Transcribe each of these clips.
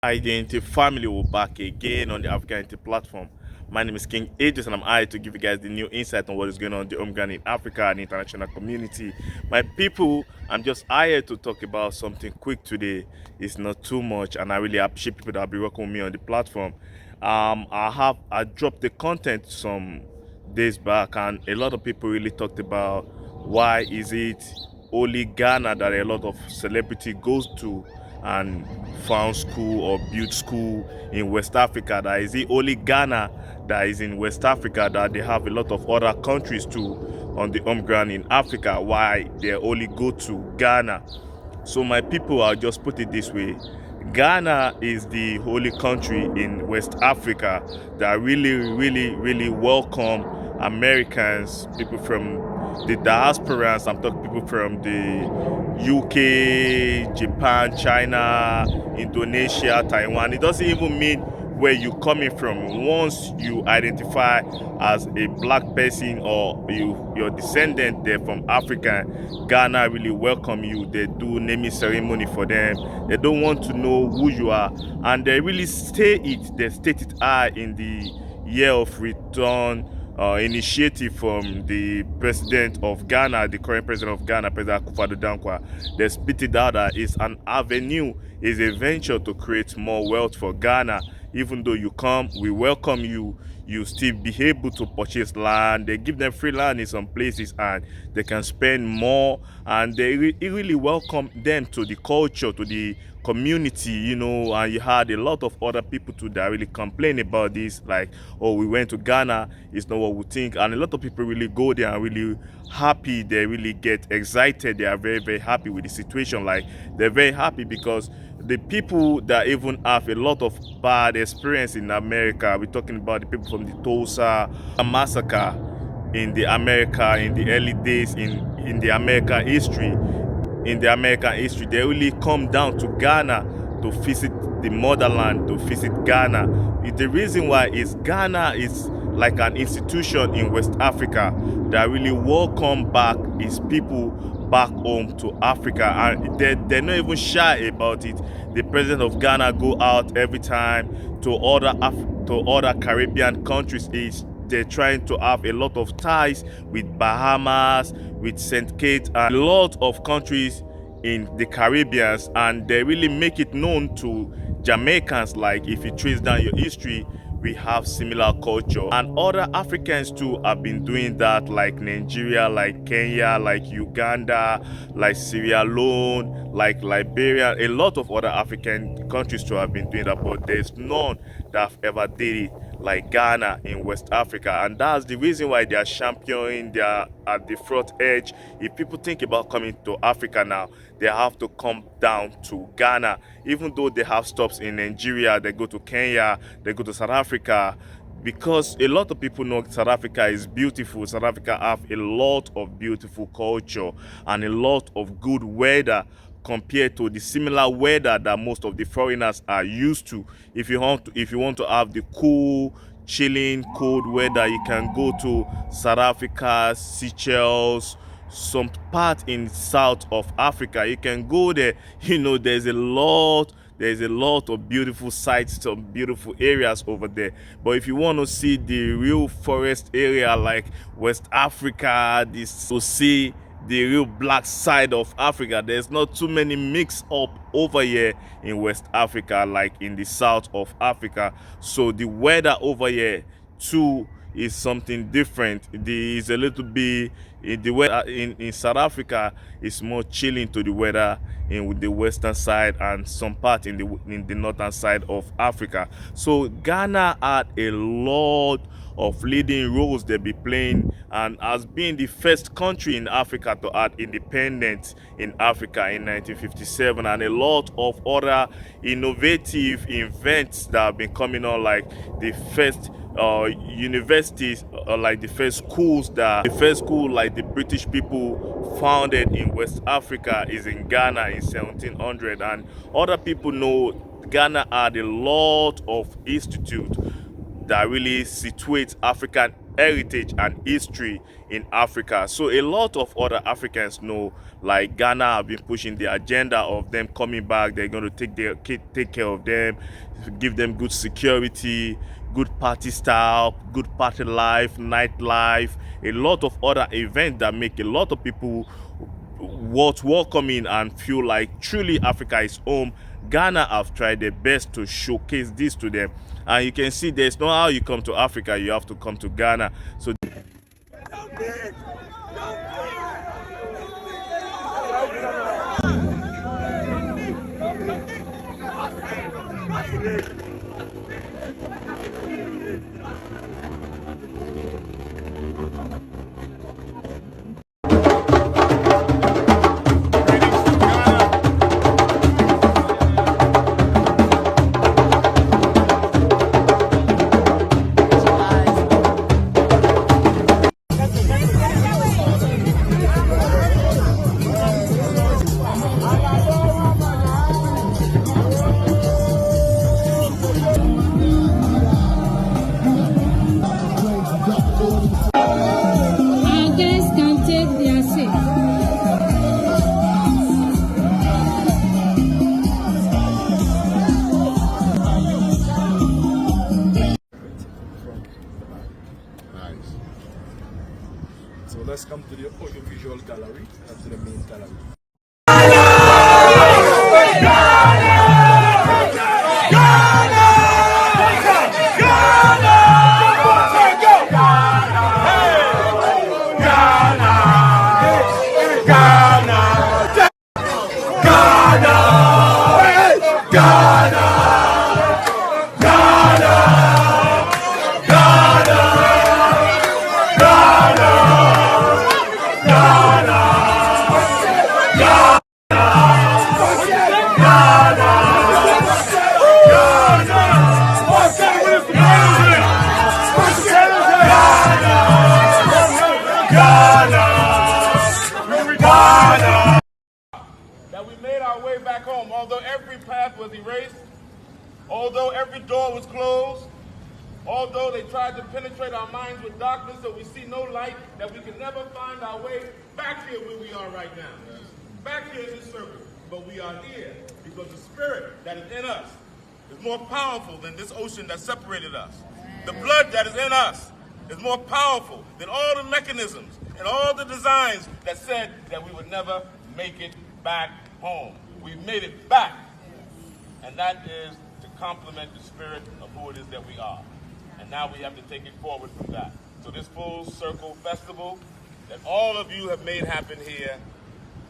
Identity family will back again on the AfricaUnity platform. My name is KingIdris and I'm hired to give you guys the new insight on what is going on in the home ground in Africa and the international community. My people, I'm just hired to talk about something quick today. It's not too much and I really appreciate people that will be working with me on the platform. I dropped the content some days back and a lot of people really talked about why is it only Ghana that a lot of celebrity goes to and found school or built school in West Africa. That is it only Ghana that is in West Africa that they have a lot of other countries too on the home ground in Africa. Why they only go to Ghana? So my people, I'll just put it this way. Ghana is the only country in West Africa that really welcome Americans, people from the diasporans. I'm talking people from the UK, Japan, China, Indonesia, Taiwan. It doesn't even mean where you're coming from. Once you identify as a black person or your descendant there from Africa, Ghana really welcome you. They do naming ceremony for them. They don't want to know who you are, and they really state it high in the Yearofreturn initiative from the president of Ghana, the current president of Ghana, President Akufo-Addo. They spit it out that it's an avenue, is a venture to create more wealth for Ghana. Even though you come, we welcome you. You still be able to purchase land. They give them free land in some places and they can spend more. And they really welcome them to the culture, to the community, you know. And you had a lot of other people too that really complain about this, like, oh, we went to Ghana, it's not what we think. And a lot of people really go there and really happy. They really get excited. They are very happy with the situation. Like, they're very happy because the people that even have a lot of bad experience in America, we're talking about the people from the Tulsa massacre in the America, in the early days in the American history, they really come down to Ghana to visit the motherland, to visit Ghana. The reason why is Ghana is like an institution in West Africa that really welcome back its people back home to Africa, and they're not even shy about it. The president of Ghana go out every time to other Caribbean countries. They're trying to have a lot of ties with Bahamas, with St. Kitts, and a lot of countries in the Caribbean, and they really make it known to Jamaicans. Like, if you trace down your history, we have similar culture, and other Africans too have been doing that, like Nigeria, like Kenya, like Uganda, like Sierra Leone, like Liberia. A lot of other African countries too have been doing that, but there's none that have ever did it like Ghana in West Africa, and that's the reason why they are championing. They are at the front edge. If people think about coming to Africa now, they have to come down to Ghana. Even though they have stops in Nigeria, they go to Kenya, they go to South Africa, because a lot of people know South Africa is beautiful. South Africa have a lot of beautiful culture and a lot of good weather compared to the similar weather that most of the foreigners are used to. If you want to have the cool, chilling, cold weather, you can go to South Africa, Seychelles, some part in South of Africa. You can go there. You know, there's a lot of beautiful sites, some beautiful areas over there. But if you want to see the real forest area like West Africa, to see the real black side of Africa, there's not too many mix up over here in West Africa like in the south of Africa. So the weather over here too is something different. Is a little bit the weather in South Africa is more chilling to the weather in the western side and some part in the northern side of Africa. So Ghana had a lot of leading roles they be playing, and as being the first country in Africa to add independence in Africa in 1957, and a lot of other innovative events that have been coming on, like the first universities, like the first school like the British people founded in West Africa is in Ghana in 1700, and other people know Ghana had a lot of institutes that really situate African heritage and history in Africa. So a lot of other Africans know, like Ghana have been pushing the agenda of them coming back. They're going to take care of them, give them good security, good party style, good party life, nightlife, a lot of other events that make a lot of people what welcoming and feel like truly Africa is home. Ghana have tried their best to showcase this to them, and you can see there's no how you come to Africa, you have to come to Ghana. So let's come to the audiovisual gallery and to the main gallery. That we made our way back home, although every path was erased, although every door was closed, although they tried to penetrate our minds with darkness so we see no light, that we could never find our way back here where we are right now. Back here in this circle. But we are here because the spirit that is in us is more powerful than this ocean that separated us. The blood that is in us is more powerful than all the mechanisms and all the designs that said that we would never make it back home. We made it back. And that is to complement the spirit of who it is that we are. And now we have to take it forward from that. So this full circle festival that all of you have made happen here,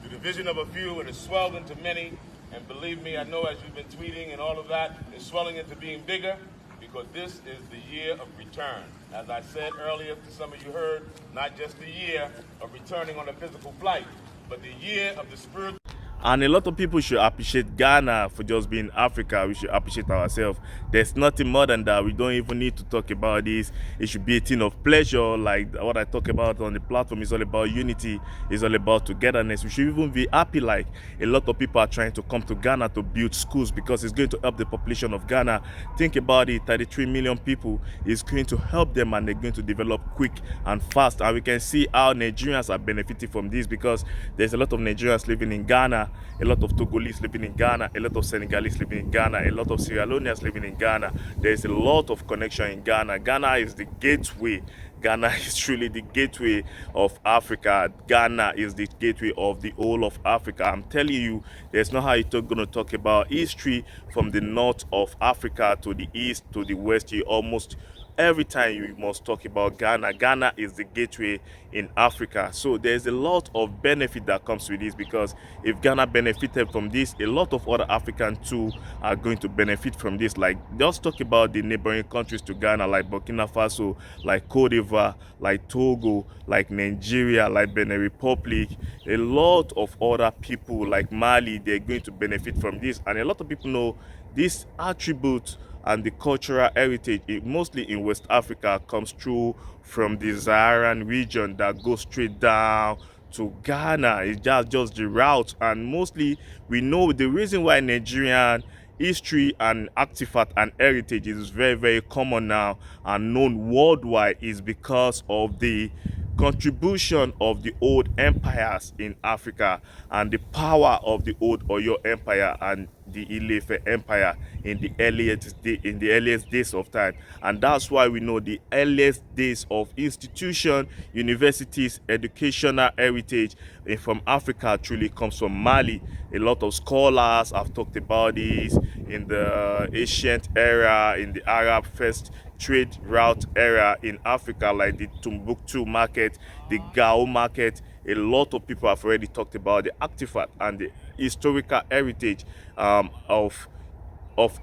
through the vision of a few, and it's swelled into many. And believe me, I know as you've been tweeting and all of that, it's swelling into being bigger, because this is the year of return. As I said earlier, to some of you heard, not just the year of returning on a physical flight, but the year of the spiritual. And a lot of people should appreciate Ghana for just being Africa. We should appreciate ourselves. There's nothing more than that. We don't even need to talk about this. It should be a thing of pleasure. Like what I talk about on the platform is all about unity. It's all about togetherness. We should even be happy. Like a lot of people are trying to come to Ghana to build schools because it's going to help the population of Ghana. Think about it, 33 million people. It's going to help them, and they're going to develop quick and fast. And we can see how Nigerians are benefiting from this, because there's a lot of Nigerians living in Ghana, a lot of Togolese living in Ghana, a lot of Senegalese living in Ghana, a lot of Sierra Leoneans living in Ghana. There's a lot of connection in Ghana. Ghana is the gateway. Ghana is truly the gateway of Africa. Ghana is the gateway of the whole of Africa. I'm telling you, there's no how you're going to talk about history from the north of Africa to the east to the west. You almost every time you must talk about Ghana. Ghana is the gateway in Africa. So there's a lot of benefit that comes with this, because if Ghana benefited from this, a lot of other Africans too are going to benefit from this. Like, just talk about the neighboring countries to Ghana, like Burkina Faso, like Cote d'Ivoire, like Togo, like Nigeria, like Benin Republic. A lot of other people like Mali, they're going to benefit from this. And a lot of people know this attribute and the cultural heritage, mostly in West Africa, comes through from the Saharan region that goes straight down to Ghana. It's just the route. And mostly we know the reason why Nigerian history and artifact and heritage is very, very common now and known worldwide is because of the contribution of the old empires in Africa and the power of the old Oyo Empire and the Ile-Ife Empire in the earliest days of time. And that's why we know the earliest days of institution, universities, educational heritage from Africa truly comes from Mali. A lot of scholars have talked about this in the ancient era, in the Arab first trade route era in Africa, like the Timbuktu market, the Gao market. A lot of people have already talked about the artifact and the historical heritage of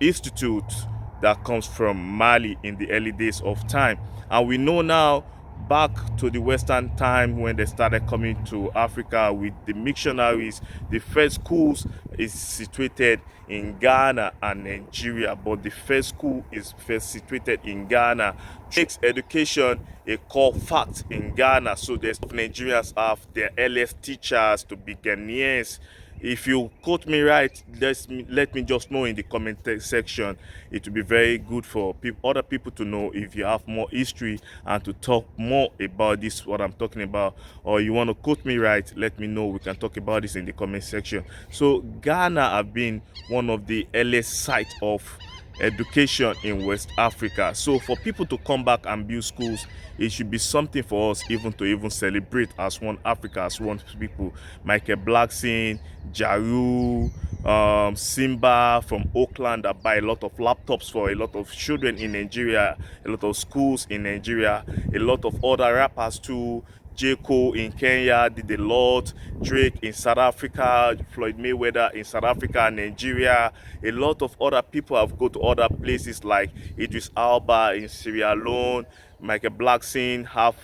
institutes that comes from Mali in the early days of time. And we know now, back to the Western time when they started coming to Africa with the missionaries, the first schools is situated in Ghana and Nigeria, but the first school is first situated in Ghana. Makes education a core fact in Ghana, so there's Nigerians have their earliest teachers to be Ghanaians. If you quote me right, let me just know in the comment section. It will be very good for other people to know if you have more history and to talk more about this, what I'm talking about. Or you want to quote me right, let me know. We can talk about this in the comment section. So Ghana have been one of the earliest sites of education in West Africa. So for people to come back and build schools, it should be something for us even celebrate as one Africa, as one people. Michael Blackson, Jaru, Symba from Oakland that buy a lot of laptops for a lot of children in Nigeria, a lot of schools in Nigeria, a lot of other rappers too. J. Cole in Kenya did a lot, Drake in South Africa, Floyd Mayweather in South Africa, Nigeria. A lot of other people have gone to other places like Idris Elba in Sierra Leone, Michael Blackson, half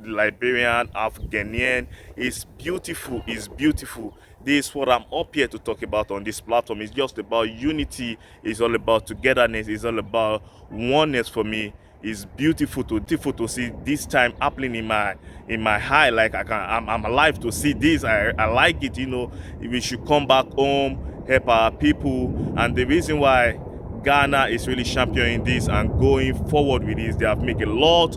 Liberian, half Ghanaian. It's beautiful, it's beautiful. This is what I'm up here to talk about on this platform. It's just about unity, it's all about togetherness, it's all about oneness for me. It's beautiful to see this time happening in my high. Like I'm alive to see this. I like it. You know, we should come back home, help our people. And the reason why Ghana is really championing this and going forward with this, they have made a lot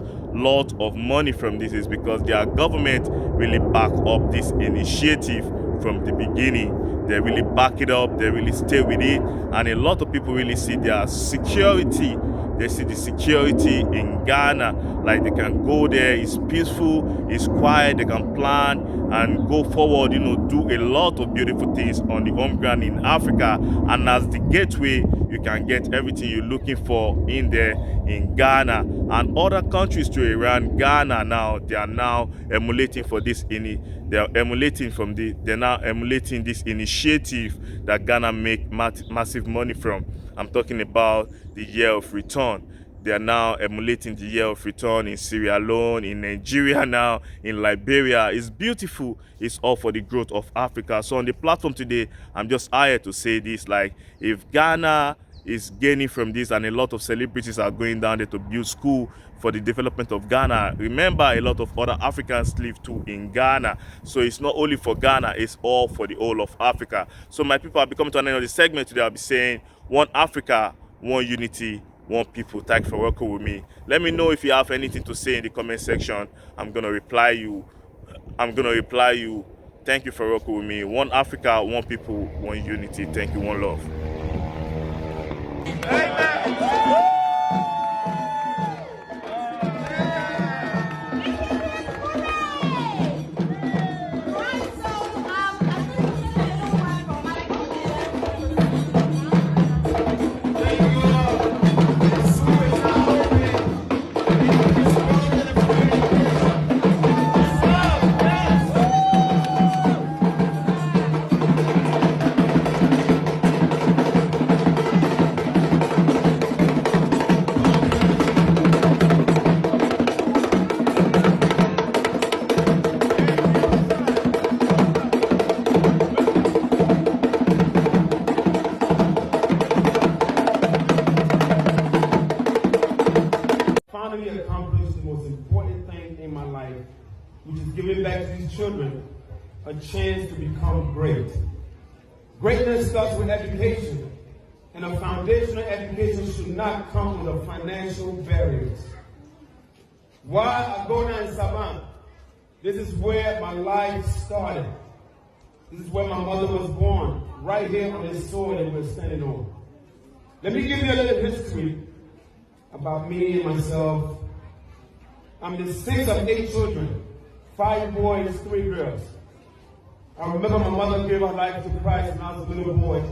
of money from this, is because their government really back up this initiative from the beginning. They really back it up, they really stay with it, and a lot of people really see their security. They see the security in Ghana, like they can go there, it's peaceful, it's quiet, they can plan and go forward, you know, do a lot of beautiful things on the home ground in Africa. And as the gateway, you can get everything you're looking for in there in Ghana. And other countries to around Ghana now, they are now emulating for this they're now emulating this initiative that Ghana make massive money from. I'm talking about the Yearofreturn. They are now emulating the Yearofreturn in Sierra Leone, in Nigeria now, in Liberia. It's beautiful. It's all for the growth of Africa. So on the platform today, I'm just hired to say this, like, if Ghana is gaining from this and a lot of celebrities are going down there to build school for the development of Ghana, remember a lot of other Africans live too in Ghana. So it's not only for Ghana, it's all for the whole of Africa. So my people, I'll be coming to an end of the segment today. I'll be saying one Africa, one unity, one people. Thank you for working with me. Let me know if you have anything to say in the comment section. I'm gonna reply you. Thank you for working with me. One Africa, one people, one unity. Thank you, one love. Accomplished the most important thing in my life, which is giving back to these children a chance to become great. Greatness starts with education. And a foundational education should not come with financial barriers. While I go down in Savannah, this is where my life started. This is where my mother was born, right here on this soil that we're standing on. Let me give you a little history about me and myself. I'm the sixth of 8 children, 5 boys, 3 girls. I remember my mother gave her life to Christ when I was a little boy.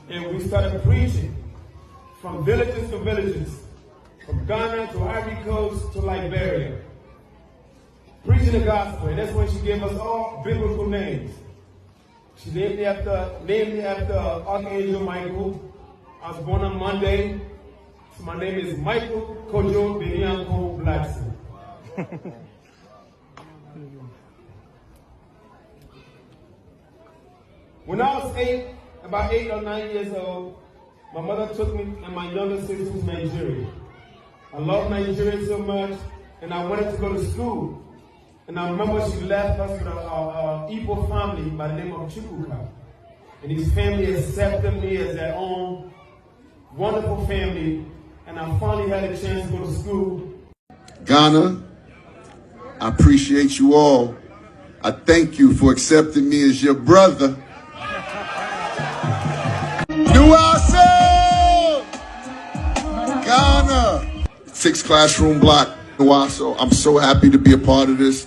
And we started preaching from villages to villages, from Ghana to Ivory Coast to Liberia. Preaching the gospel, and that's when she gave us all biblical names. She named me after Archangel Michael. I was born on Monday, so my name is Michael Kojo Benyanko Blackson. When I was about 8 or 9 years old, my mother took me and my younger sister to Nigeria. I love Nigeria so much, and I wanted to go to school. And I remember she left us with an Igbo family by the name of Chukwuka. And his family accepted me as their own wonderful family, and I finally had a chance to go to school. Ghana, I appreciate you all. I thank you for accepting me as your brother. Do I say? Ghana. 6 classroom block. So I'm so happy to be a part of this.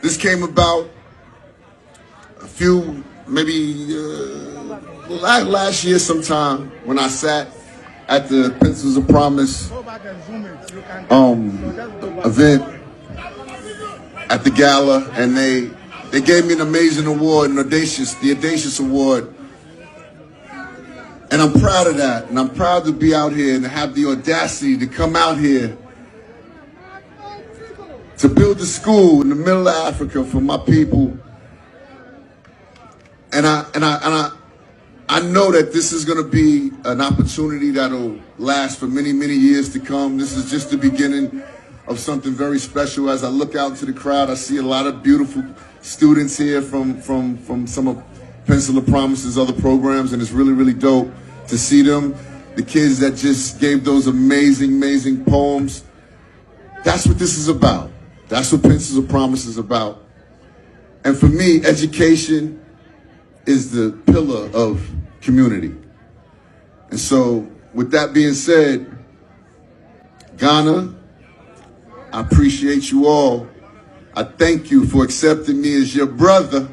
This came about a few, maybe last year sometime when I sat at the Pencils of Promise event at the gala, and they gave me an amazing award, the Audacious Award. And I'm proud of that, and I'm proud to be out here and have the audacity to come out here to build a school in the middle of Africa for my people. And I know that this is going to be an opportunity that'll last for many, many years to come. This is just the beginning of something very special. As I look out into the crowd, I see a lot of beautiful students here from some of Pencil of Promise's other programs, and it's really, really dope to see them. The kids that just gave those amazing, amazing poems. That's what this is about. That's what Pencils of Promise is about. And for me, education is the pillar of community. And so, with that being said, Ghana, I appreciate you all. I thank you for accepting me as your brother.